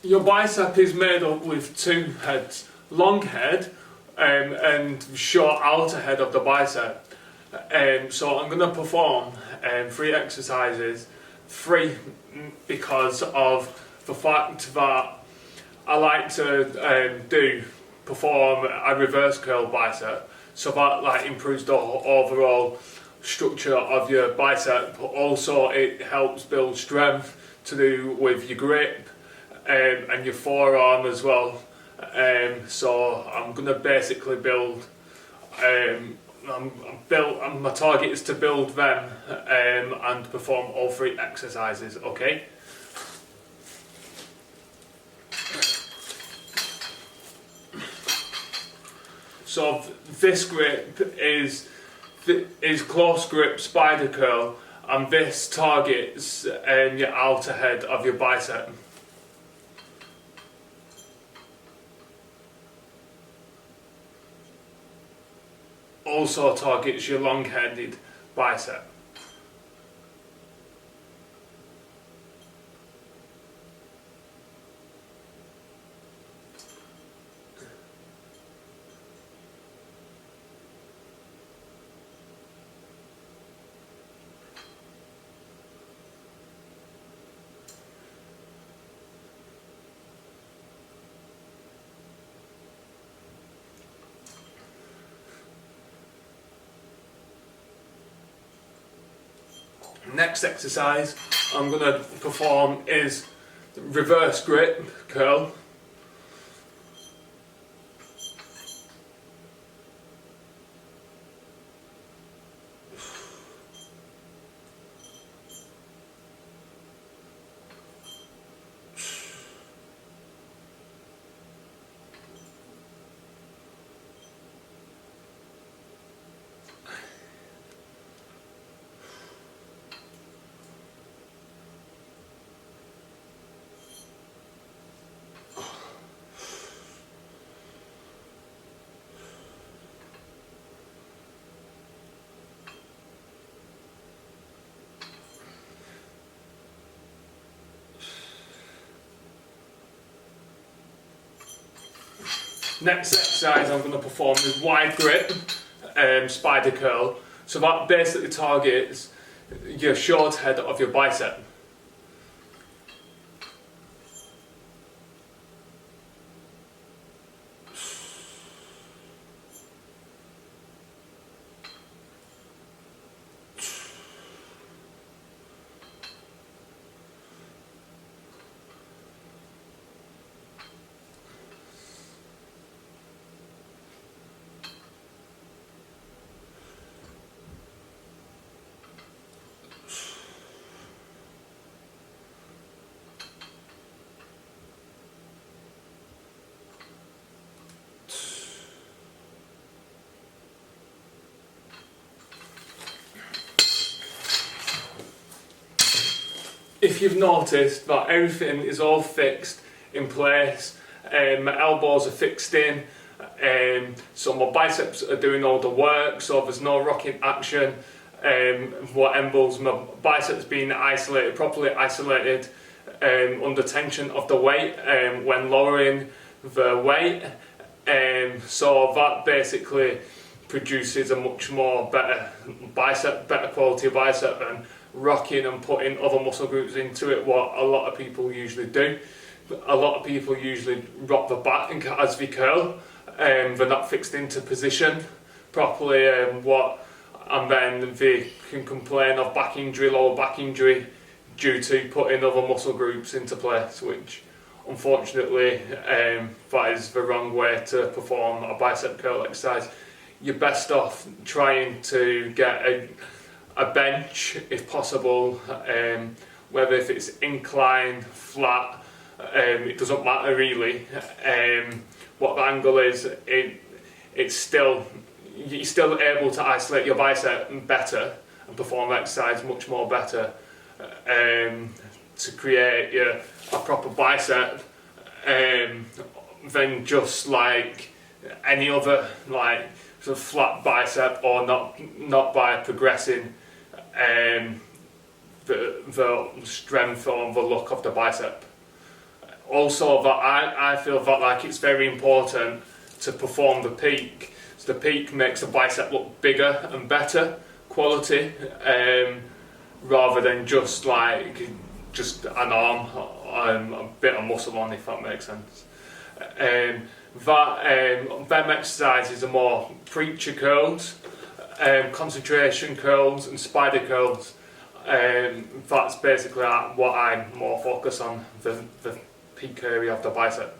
Your bicep is made up with two heads, long head and short outer head of the bicep. So I'm going to perform 3 exercises, 3 because of the fact that I like to perform a reverse curl bicep, so that improves the overall structure of your bicep. Also it helps build strength to do with your grip and your forearm as well. So I'm going to basically build, my target is to build them and perform all 3 exercises, okay? So this grip is close grip spider curl, and this targets your outer head of your bicep. Also targets your long-headed bicep. Next exercise I'm going to perform is reverse grip curl. Next exercise I'm going to perform is wide grip spider curl. So that basically targets your short head of your bicep. If you've noticed that everything is all fixed in place, my elbows are fixed in, so my biceps are doing all the work, so there's no rocking action, what involves my biceps being isolated, properly isolated, under tension of the weight when lowering the weight, so that basically produces a much more better bicep, better quality bicep, and rocking and putting other muscle groups into it, what a lot of people usually do. A lot of people usually rock the back as they curl, they're not fixed into position properly, and then they can complain of back injury, lower back injury, due to putting other muscle groups into place, which unfortunately that is the wrong way to perform a bicep curl exercise. You're best off trying to get a bench if possible, whether if it's incline, flat, it doesn't matter really. What the angle is, you're still able to isolate your bicep better and perform exercise much more better, to create a proper bicep than just like any other sort of flat bicep, or not by progressing the strength or the look of the bicep. Also, that I feel that like it's very important to perform the peak. So the peak makes the bicep look bigger and better quality, rather than just an arm, a bit of muscle on, if that makes sense. Them exercises are more preacher curls, concentration curls, and spider curls. That's basically what I more focus on, the peak area of the bicep.